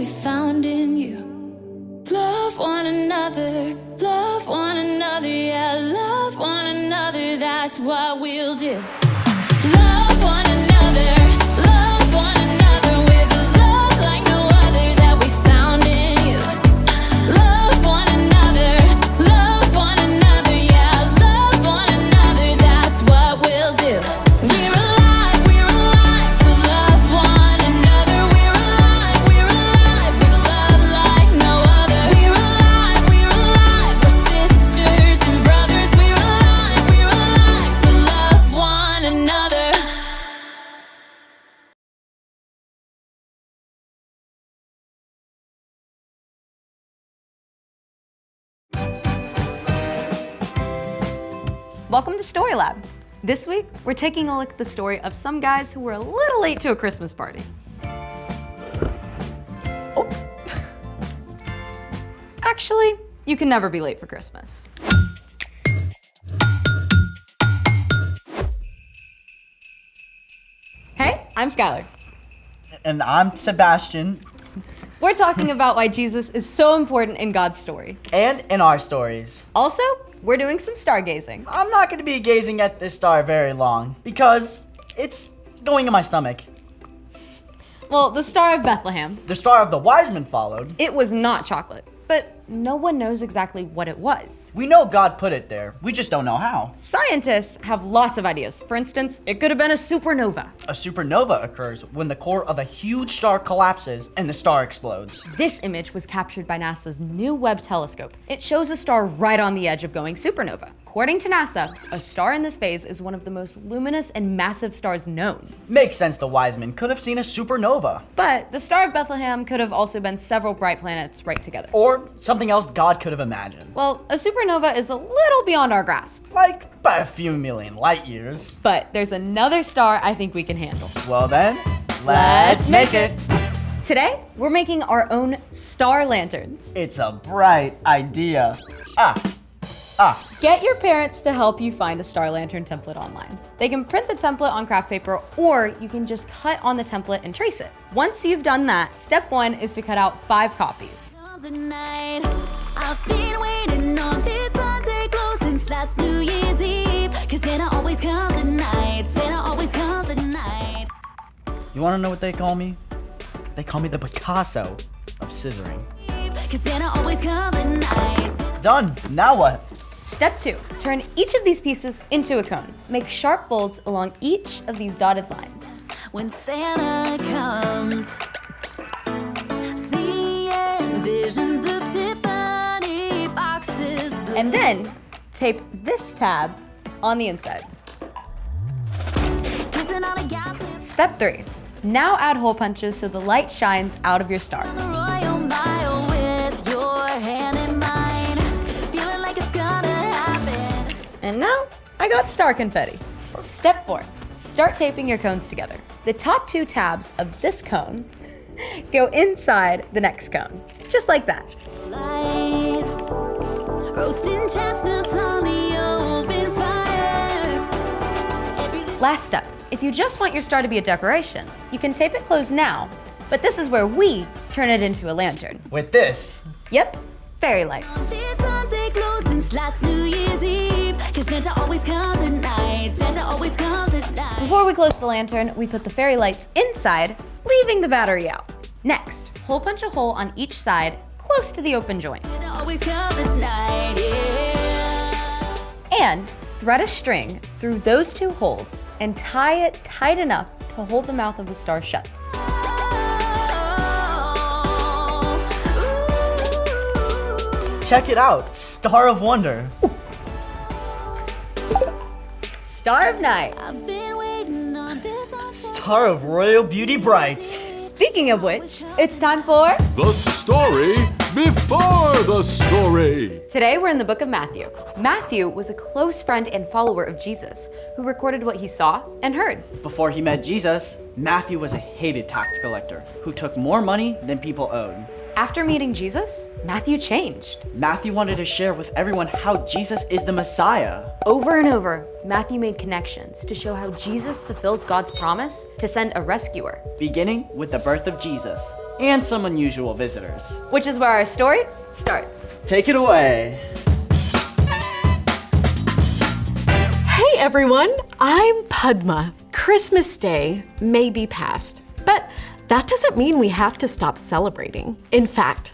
found in you. Love one another, yeah, love one another, that's what we'll do. Love one another with a love like no other that we found in you. Love one another, yeah, love one another, that's what we'll do. We're alive to love one another. We're alive with love like no other. We're alive, we're sisters and brothers. We're alive to love one another. Welcome to Story Lab. This week, we're taking a look at the story of some guys who were a little late to a Christmas party. Oh. Actually, you can never be late for Christmas. Hey, I'm Skylar. And I'm Sebastian. We're talking about why Jesus is so important in God's story. And in our stories. Also, we're doing some stargazing. I'm not going to be gazing at this star very long because it's going in my stomach. Well, the Star of Bethlehem. The star of the wise men followed. It was not chocolate, but no one knows exactly what it was. We know God put it there. We just don't know how. Scientists have lots of ideas. For instance, it could have been a supernova. A supernova occurs when the core of a huge star collapses and the star explodes. This image was captured by NASA's new Webb telescope. It shows a star right on the edge of going supernova. According to NASA, a star in this phase is one of the most luminous and massive stars known. Makes sense the wise men could have seen a supernova. But the Star of Bethlehem could have also been several bright planets right together. Or something else God could have imagined. Well, a supernova is a little beyond our grasp. Like by a few million light years. But there's another star I think we can handle. Well then, let's make it. Today, we're making our own star lanterns. It's a bright idea. Get your parents to help you find a star lantern template online. They can print the template on craft paper, or you can just cut on the template and trace it. Once you've done that, step 1 is to cut out 5 copies. I've been waiting on this Sunday close since last New Year's Eve. 'Cause Santa always comes at night. Santa always comes at night. You wanna know what they call me? They call me the Picasso of scissoring. 'Cause Santa always comes at night. Done, now what? Step 2, turn each of these pieces into a cone. Make sharp folds along each of these dotted lines. When Santa comes, seeing visions of Tiffany boxes. And then tape this tab on the inside. Kissing on a gas Step 3, now add hole punches so the light shines out of your star. on the Royal Mile with your hand in mine. Feeling like it's gonna happen. And now I got star confetti. Step 4, start taping your cones together. The top 2 tabs of this cone go inside the next cone, just like that. Light, roasting chestnuts on the open fire. Last step, if you just want your star to be a decoration, you can tape it closed now, but this is where we turn it into a lantern. With this. Yep, fairy lights. Sunday close since last New Year's Eve. 'Cause Santa always comes at night. Santa always comes at night. Before we close the lantern, we put the fairy lights inside, leaving the battery out. Next, hole punch a hole on each side, close to the open joint. Santa always comes at night, yeah. And thread a string through those 2 holes and tie it tight enough to hold the mouth of the star shut. Check it out, Star of Wonder. Star of Night. I've been waiting on this all Star of Royal Beauty Bright. Speaking of which, it's time for... The story before the story. Today we're in the book of Matthew. Matthew was a close friend and follower of Jesus who recorded what he saw and heard. Before he met Jesus, Matthew was a hated tax collector who took more money than people owed. After meeting Jesus, Matthew changed. Matthew wanted to share with everyone how Jesus is the Messiah. Over and over, Matthew made connections to show how Jesus fulfills God's promise to send a rescuer. Beginning with the birth of Jesus and some unusual visitors. Which is where our story starts. Take it away. Hey everyone, I'm Padma. Christmas Day may be past, but that doesn't mean we have to stop celebrating. In fact,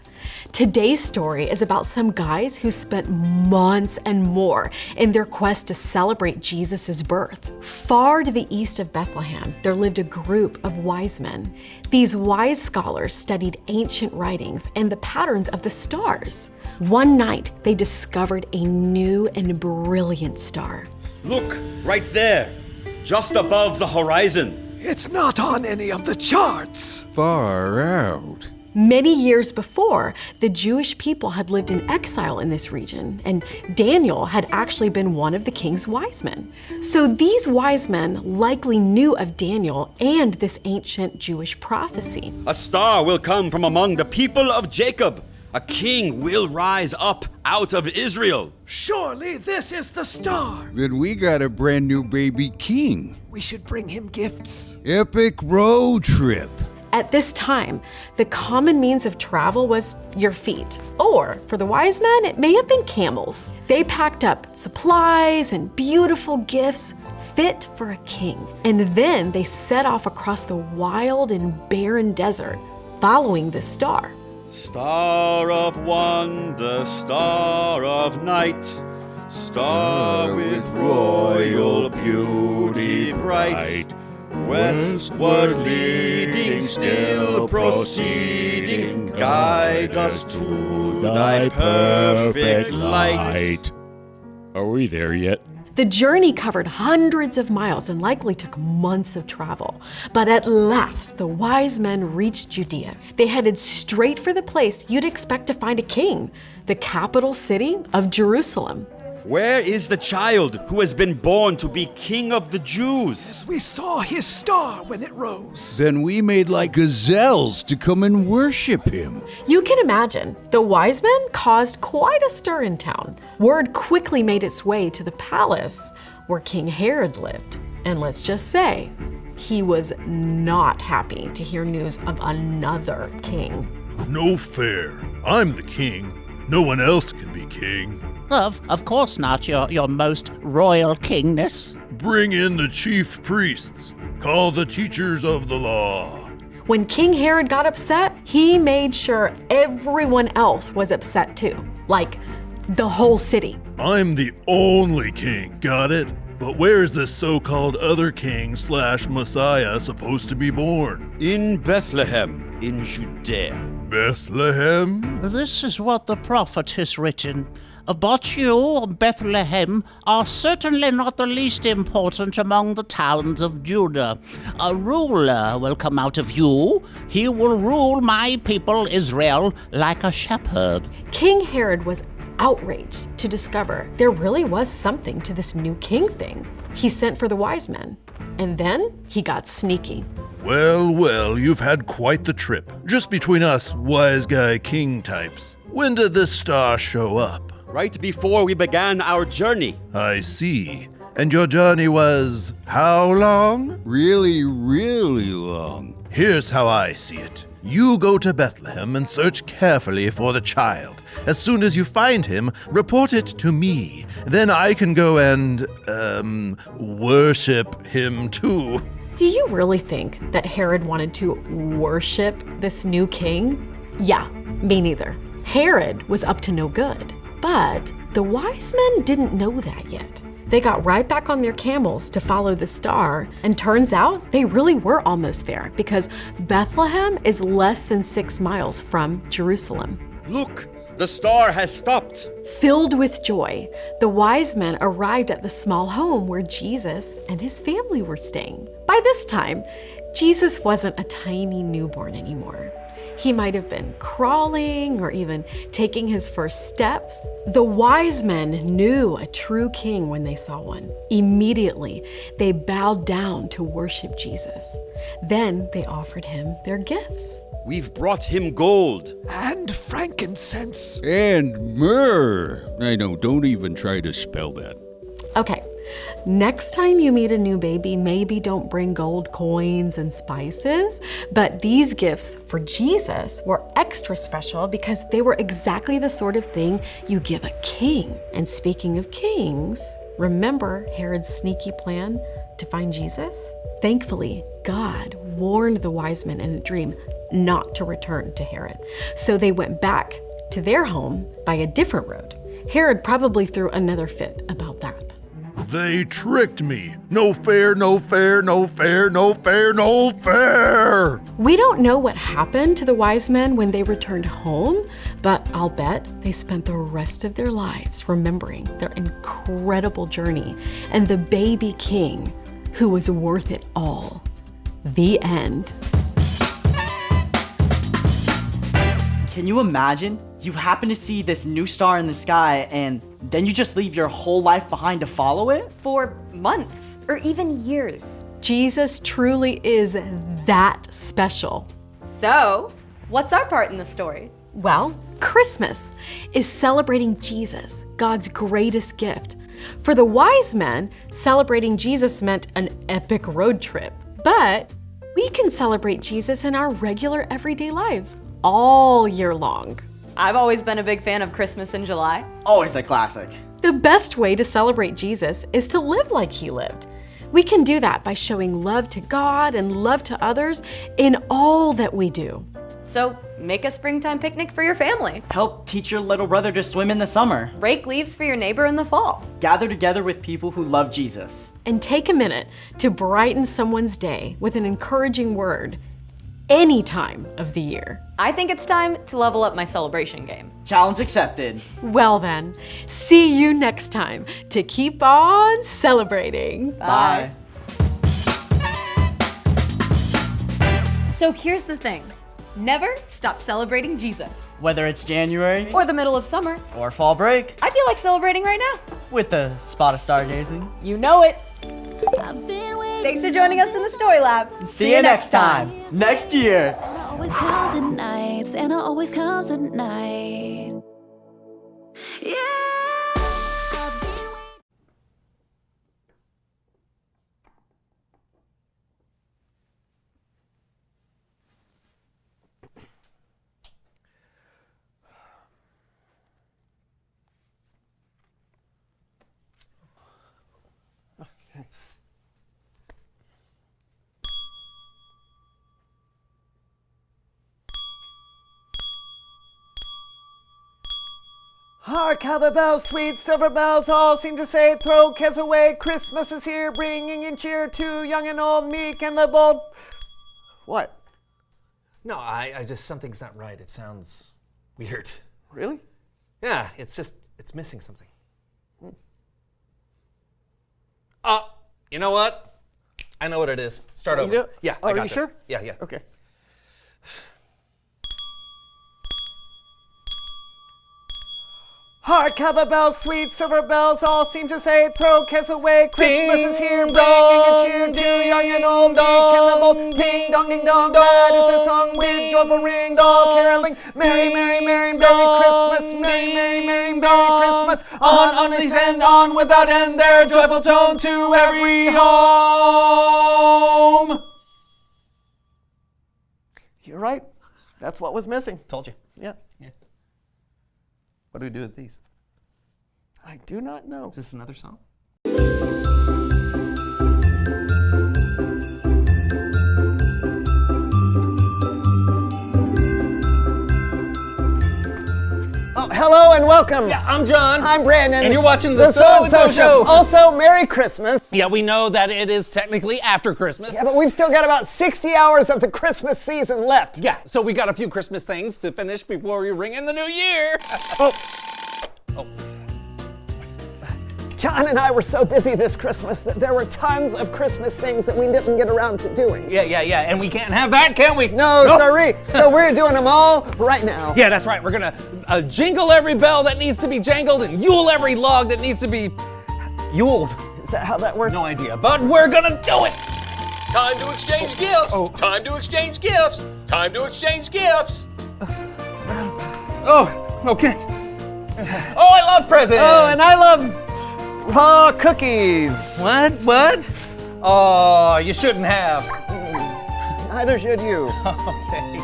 today's story is about some guys who spent months and more in their quest to celebrate Jesus' birth. Far to the east of Bethlehem, there lived a group of wise men. These wise scholars studied ancient writings and the patterns of the stars. One night, they discovered a new and brilliant star. Look, right there, just above the horizon. It's not on any of the charts. Far out. Many years before, the Jewish people had lived in exile in this region, and Daniel had actually been one of the king's wise men. So these wise men likely knew of Daniel and this ancient Jewish prophecy. A star will come from among the people of Jacob. A king will rise up out of Israel. Surely this is the star. Then we got a brand new baby king. We should bring him gifts. Epic road trip. At this time, the common means of travel was your feet, or for the wise men, it may have been camels. They packed up supplies and beautiful gifts fit for a king, and then they set off across the wild and barren desert, following the star. Star of wonder, star of night, star with royal beauty bright, westward leading, still proceeding, guide us to thy perfect light. Are we there yet? The journey covered hundreds of miles and likely took months of travel. But at last, the wise men reached Judea. They headed straight for the place you'd expect to find a king, the capital city of Jerusalem. Where is the child who has been born to be King of the Jews? We saw his star when it rose. Then we made like gazelles to come and worship him. You can imagine, the wise men caused quite a stir in town. Word quickly made its way to the palace where King Herod lived. And let's just say, he was not happy to hear news of another king. No fair. I'm the king. No one else can be king. Of course not, your most royal kingness. Bring in the chief priests. Call the teachers of the law. When King Herod got upset, he made sure everyone else was upset too. Like, the whole city. I'm the only king, got it? But where's this so-called other king / Messiah supposed to be born? In Bethlehem, in Judea. Bethlehem? This is what the prophet has written. But you, Bethlehem, are certainly not the least important among the towns of Judah. A ruler will come out of you. He will rule my people Israel like a shepherd. King Herod was outraged to discover there really was something to this new king thing. He sent for the wise men, and then he got sneaky. Well, you've had quite the trip. Just between us wise guy king types. When did this star show up? Right before we began our journey. I see. And your journey was how long? Really, really long. Here's how I see it. You go to Bethlehem and search carefully for the child. As soon as you find him, report it to me. Then I can go and, worship him too. Do you really think that Herod wanted to worship this new king? Yeah, me neither. Herod was up to no good. But the wise men didn't know that yet. They got right back on their camels to follow the star, and turns out they really were almost there because Bethlehem is less than 6 miles from Jerusalem. Look, the star has stopped. Filled with joy, the wise men arrived at the small home where Jesus and his family were staying. By this time, Jesus wasn't a tiny newborn anymore. He might have been crawling or even taking his first steps. The wise men knew a true king when they saw one. Immediately, they bowed down to worship Jesus. Then they offered him their gifts. We've brought him gold. And frankincense. And myrrh. I know, don't even try to spell that. Okay, next time you meet a new baby, maybe don't bring gold coins and spices, but these gifts for Jesus were extra special because they were exactly the sort of thing you give a king. And speaking of kings, remember Herod's sneaky plan to find Jesus? Thankfully, God warned the wise men in a dream not to return to Herod. So they went back to their home by a different road. Herod probably threw another fit about that. They tricked me. No fair, no fair, no fair, no fair, no fair. We don't know what happened to the wise men when they returned home, but I'll bet they spent the rest of their lives remembering their incredible journey and the baby king who was worth it all. The end. Can you imagine? You happen to see this new star in the sky and then you just leave your whole life behind to follow it? For months or even years. Jesus truly is that special. So, what's our part in the story? Well, Christmas is celebrating Jesus, God's greatest gift. For the wise men, celebrating Jesus meant an epic road trip. But we can celebrate Jesus in our regular everyday lives all year long. I've always been a big fan of Christmas in July. Always a classic. The best way to celebrate Jesus is to live like he lived. We can do that by showing love to God and love to others in all that we do. So, make a springtime picnic for your family. Help teach your little brother to swim in the summer. Rake leaves for your neighbor in the fall. Gather together with people who love Jesus. And take a minute to brighten someone's day with an encouraging word any time of the year. I think it's time to level up my celebration game. Challenge accepted. Well then, see you next time to keep on celebrating. Bye. So here's the thing. Never stop celebrating Jesus. Whether it's January Or the middle of summer. or fall break, I feel like celebrating right now. with a spot of stargazing. You know it. I've been waiting. Thanks for joining us in the Story Lab. See you next time. Next year. Always comes at night, Santa always comes at night. Yeah. I've been waiting. Hark how the bells, sweet silver bells, all seem to say, throw cares away, Christmas is here, bringing in cheer to young and old, meek and the bold. What? No, I just, something's not right. It sounds weird. Really? Yeah, it's missing something. You know what? I know what it is. Start over. You do? Yeah, Oh, I are got you this. sure? Yeah, yeah. Okay. Hark how the bells, sweet silver bells, all seem to say, throw cares away, Christmas is here, bringing in cheer to young and old, meek and the bold. Ding dong, that is their song with joyful ring, all caroling. Merry, merry, merry, merry Christmas, merry, merry, merry, merry Christmas. On these and on without end, their joyful tone to every home. You're right. That's what was missing. Told you. Yeah. What do we do with these? I do not know. Is this another song? Oh, hello and welcome. Yeah, I'm John. I'm Brandon. And you're watching the So-and-so Show. Also, Merry Christmas. Yeah, we know that it is technically after Christmas. Yeah, but we've still got about 60 hours of the Christmas season left. Yeah, so we got a few Christmas things to finish before we ring in the new year. John and I were so busy this Christmas that there were tons of Christmas things that we didn't get around to doing. Yeah, and we can't have that, can we? No, sorry. So we're doing them all right now. Yeah, that's right. We're gonna jingle every bell that needs to be jangled and yule every log that needs to be yuled. Is that how that works? No idea, but we're gonna do it! Time to exchange gifts! Time to exchange gifts! Time to exchange gifts! Oh, okay. Oh, I love presents! Oh, and I love raw cookies. What? Oh, you shouldn't have. Neither should you. Okay.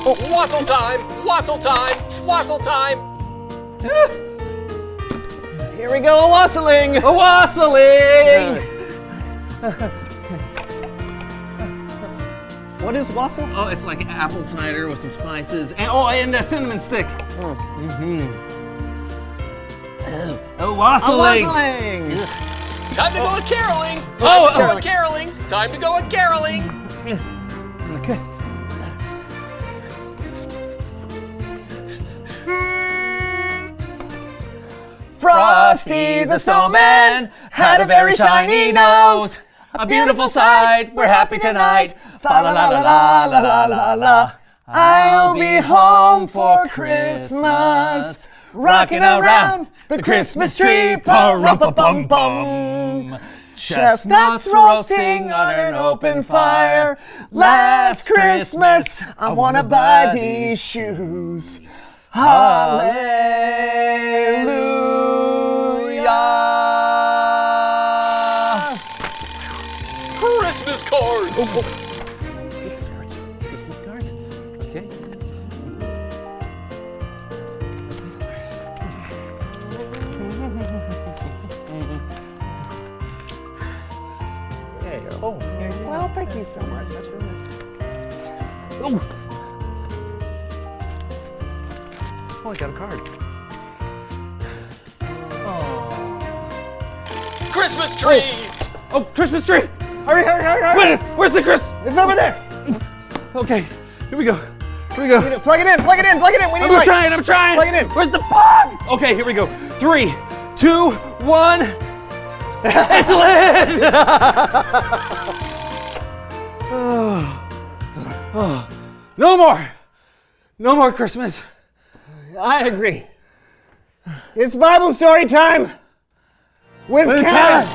Oh, wassail time! Wassail time! Wassail time! Here we go, a wassailing! A wassailing! What is wassail? Oh, it's like apple cider with some spices. And a cinnamon stick. A wassailing! A wassailing! Time to go a caroling! Time to go a caroling! Time to go a caroling! Okay. Frosty the snowman had a very shiny nose. A beautiful sight, we're happy tonight. Fa la la la la la la la la. I'll be home for Christmas, rocking around the Christmas tree, pa-rum-pa-bum-bum. Chestnuts roasting on an open fire. Last Christmas, I wanna buy these shoes. Hallelujah. Christmas cards! Christmas cards? Okay. There you go. Oh, here you go. Well, thank you so much. That's really nice. Oh, I got a card. Christmas tree! Oh, Christmas tree! Hurry! Where's the Christmas? It's over there. Okay, here we go. Plug it in. We need light. I'm trying. Plug it in. Where's the plug? Okay, here we go. 3, 2, 1. It's lit! No more Christmas. I agree. It's Bible story time with Karen.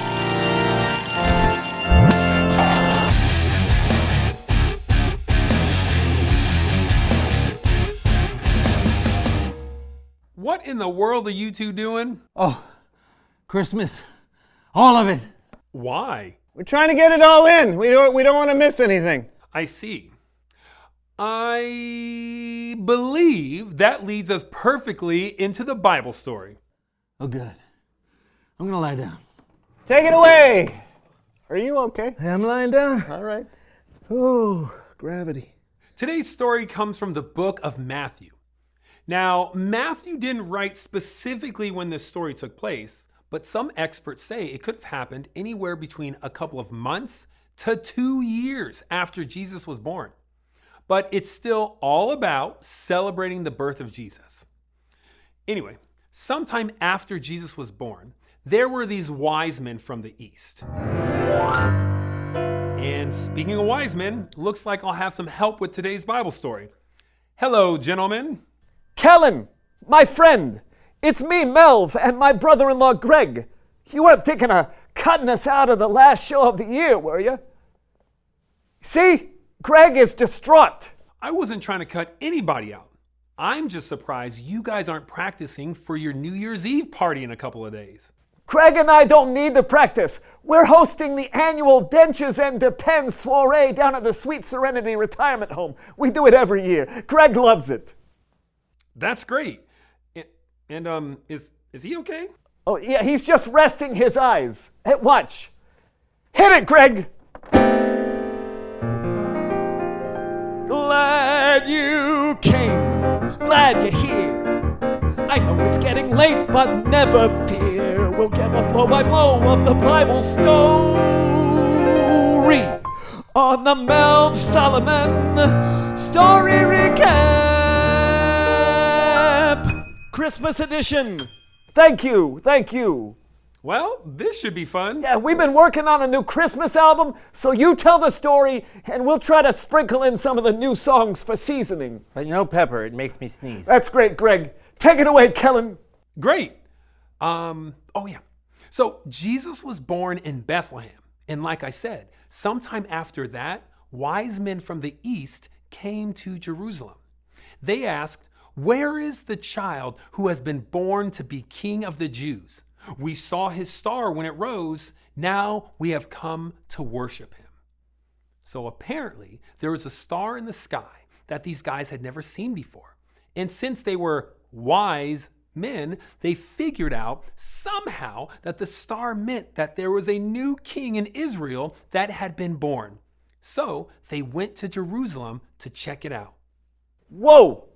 What in the world are you two doing? Oh, Christmas. All of it. Why? We're trying to get it all in. We don't want to miss anything. I see. I believe that leads us perfectly into the Bible story. Oh, good. I'm gonna lie down. Take it away. Are you okay? I'm lying down. All right. Oh, gravity. Today's story comes from the book of Matthew. Now, Matthew didn't write specifically when this story took place, but some experts say it could have happened anywhere between a couple of months to 2 years after Jesus was born. But it's still all about celebrating the birth of Jesus. Anyway, sometime after Jesus was born, there were these wise men from the east. And speaking of wise men, looks like I'll have some help with today's Bible story. Hello, gentlemen. Kellen, my friend, it's me, Melv, and my brother-in-law, Greg. You weren't thinking of cutting us out of the last show of the year, were you? See? Greg is distraught. I wasn't trying to cut anybody out. I'm just surprised you guys aren't practicing for your New Year's Eve party in a couple of days. Greg and I don't need the practice. We're hosting the annual Dentures and Depends soiree down at the Sweet Serenity Retirement Home. We do it every year. Greg loves it. That's great. And is he okay? Oh, yeah, he's just resting his eyes. Hey, watch. Hit it, Greg! Glad you came. Glad you're here. I know it's getting late, but never fear. We'll get a blow-by-blow of the Bible story on the Melv Solomon Story Recap. Christmas edition. Thank you. Well, this should be fun. Yeah, we've been working on a new Christmas album, so you tell the story, and we'll try to sprinkle in some of the new songs for seasoning. But no pepper, it makes me sneeze. That's great, Greg. Take it away, Kellen. Great. Oh yeah. So Jesus was born in Bethlehem. And like I said, sometime after that, wise men from the east came to Jerusalem. They asked, "Where is the child who has been born to be King of the Jews? We saw his star when it rose. Now we have come to worship him." So apparently there was a star in the sky that these guys had never seen before. And since they were wise men, they figured out somehow that the star meant that there was a new king in Israel that had been born. So they went to Jerusalem to check it out. Whoa!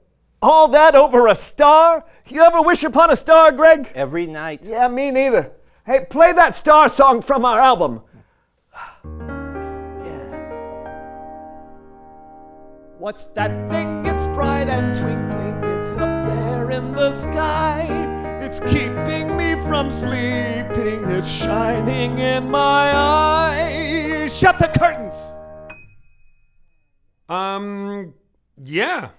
All that over a star? You ever wish upon a star, Greg? Every night. Yeah, me neither. Hey, play that star song from our album. What's that thing? It's bright and twinkling. It's up there in the sky. It's keeping me from sleeping. It's shining in my eyes. Shut the curtains. Yeah.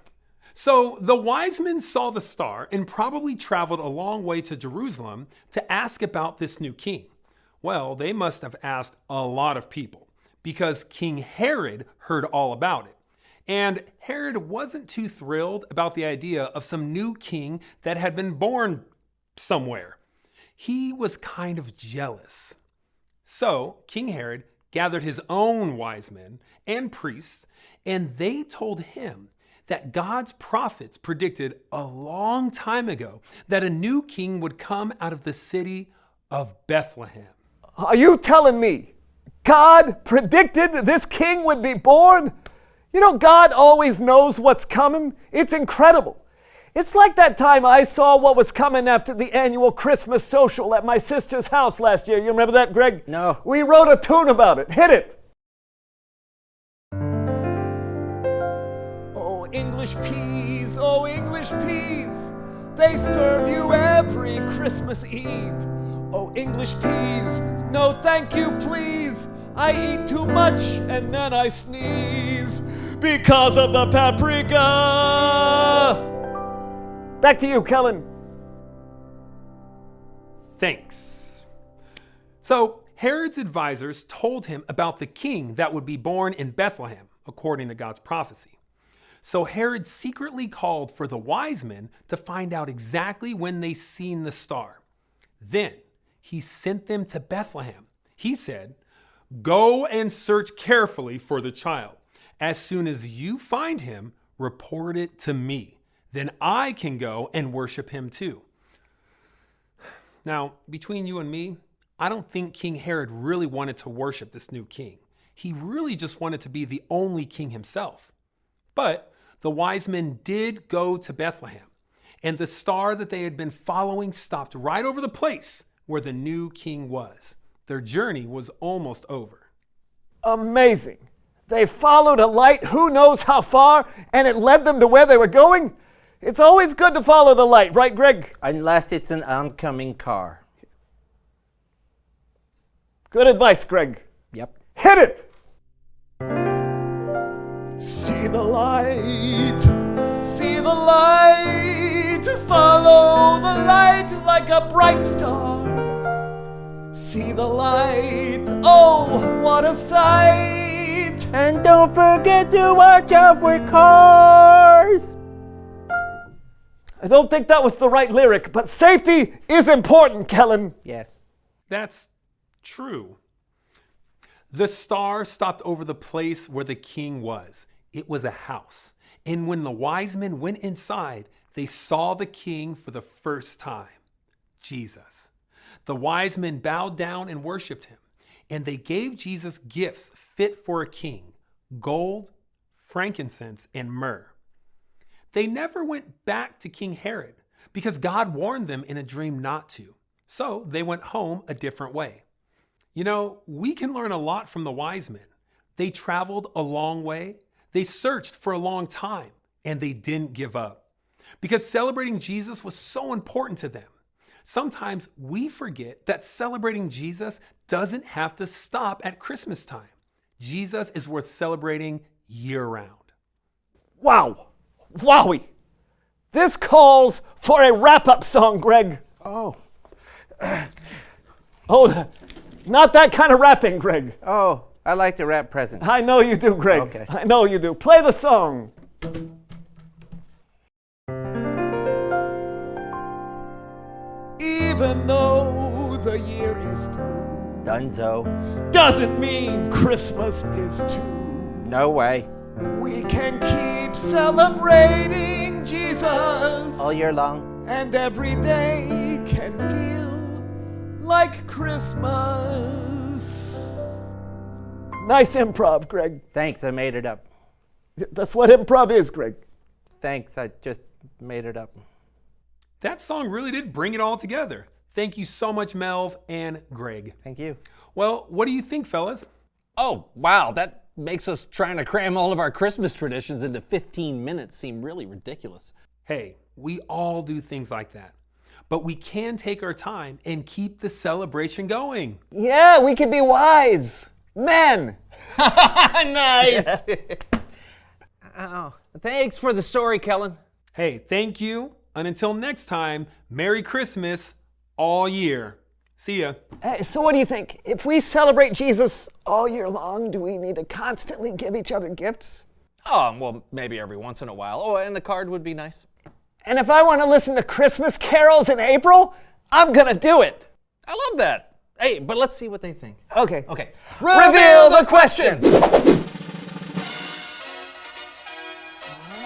So the wise men saw the star and probably traveled a long way to Jerusalem to ask about this new king. Well, they must have asked a lot of people because King Herod heard all about it. And Herod wasn't too thrilled about the idea of some new king that had been born somewhere. He was kind of jealous. So King Herod gathered his own wise men and priests, and they told him that God's prophets predicted a long time ago that a new king would come out of the city of Bethlehem. Are you telling me God predicted this king would be born? You know, God always knows what's coming. It's incredible. It's like that time I saw what was coming after the annual Christmas social at my sister's house last year. You remember that, Greg? No. We wrote a tune about it. Hit it. Oh, English peas, oh, English peas. They serve you every Christmas Eve. Oh, English peas, no thank you, please. I eat too much and then I sneeze because of the paprika. Back to you, Kellen. Thanks. So Herod's advisors told him about the king that would be born in Bethlehem, according to God's prophecy. So Herod secretly called for the wise men to find out exactly when they seen the star. Then he sent them to Bethlehem. He said, "Go and search carefully for the child. As soon as you find him, report it to me. Then I can go and worship him too." Now, between you and me, I don't think King Herod really wanted to worship this new king. He really just wanted to be the only king himself. But the wise men did go to Bethlehem, and the star that they had been following stopped right over the place where the new king was. Their journey was almost over. Amazing. They followed a light who knows how far, and it led them to where they were going. It's always good to follow the light, right, Greg? Unless it's an oncoming car. Good advice, Greg. Yep. Hit it! See the light, see the light, follow the light like a bright star. See the light, oh, what a sight. And don't forget to watch out for cars. I don't think that was the right lyric, but safety is important, Kellen. Yes. That's true. The star stopped over the place where the king was. It was a house. And when the wise men went inside, they saw the king for the first time, Jesus. The wise men bowed down and worshiped him, and they gave Jesus gifts fit for a king: gold, frankincense, and myrrh. They never went back to King Herod because God warned them in a dream not to. So they went home a different way. You know, we can learn a lot from the wise men. They traveled a long way, they searched for a long time, and they didn't give up because celebrating Jesus was so important to them. Sometimes we forget that celebrating Jesus doesn't have to stop at Christmas time. Jesus is worth celebrating year-round. Wow. Wowie. This calls for a wrap-up song, Greg. Oh, not that kind of rapping, Greg. Oh, I like to wrap presents. I know you do, Greg. Okay. I know you do. Play the song. Even though the year is through, Dunzo. doesn't mean Christmas is too. No way. We can keep celebrating Jesus All year long. and every day can feel like Christmas. Nice improv, Greg. Thanks, I made it up. That's what improv is, Greg. Thanks, I just made it up. That song really did bring it all together. Thank you so much, Melv and Greg. Thank you. Well, what do you think, fellas? Oh, wow, that makes us trying to cram all of our Christmas traditions into 15 minutes seem really ridiculous. Hey, we all do things like that. But we can take our time and keep the celebration going. Yeah, we can be wise men. Nice. Oh, thanks for the story, Kellen. Hey, thank you. And until next time, Merry Christmas all year. See ya. Hey, so what do you think? If we celebrate Jesus all year long, do we need to constantly give each other gifts? Oh, well, maybe every once in a while. Oh, and a card would be nice. And if I want to listen to Christmas carols in April, I'm gonna do it. I love that. Hey, but let's see what they think. Okay. Okay. Reveal the question.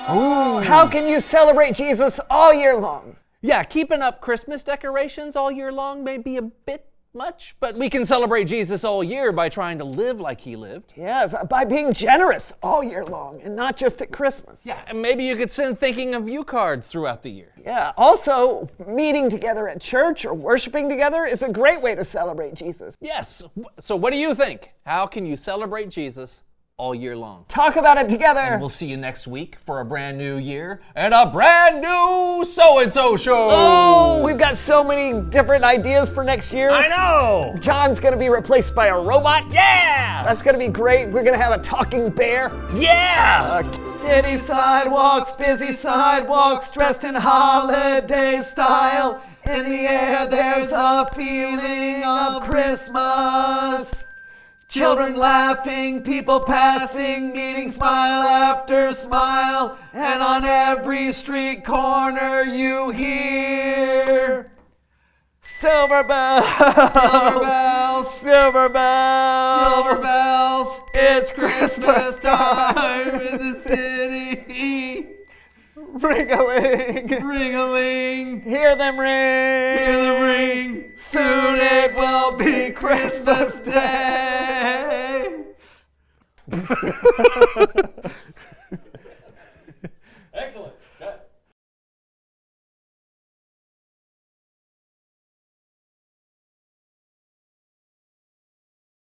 How can you celebrate Jesus all year long? Yeah, keeping up Christmas decorations all year long may be a bit much, but we can celebrate Jesus all year by trying to live like he lived. Yes, by being generous all year long and not just at Christmas. Yeah, and maybe you could send thinking of you cards throughout the year. Yeah, also, meeting together at church or worshiping together is a great way to celebrate Jesus. Yes. So what do you think? How can you celebrate Jesus all year long? Talk about it together. And we'll see you next week for a brand new year and a brand new So-and-So show. Oh, we've got so many different ideas for next year. I know. John's gonna be replaced by a robot. Yeah. That's gonna be great. We're gonna have a talking bear. Yeah. City sidewalks, busy sidewalks, dressed in holiday style. In the air there's a feeling of Christmas. Children laughing, people passing, meeting smile after smile. And on every street corner you hear silver bells, silver bells, silver bells, silver bells. It's Christmas time in the city. Ring-a-ling, ring-a-ling. Hear them ring, hear them ring. Soon it will be Christmas Day.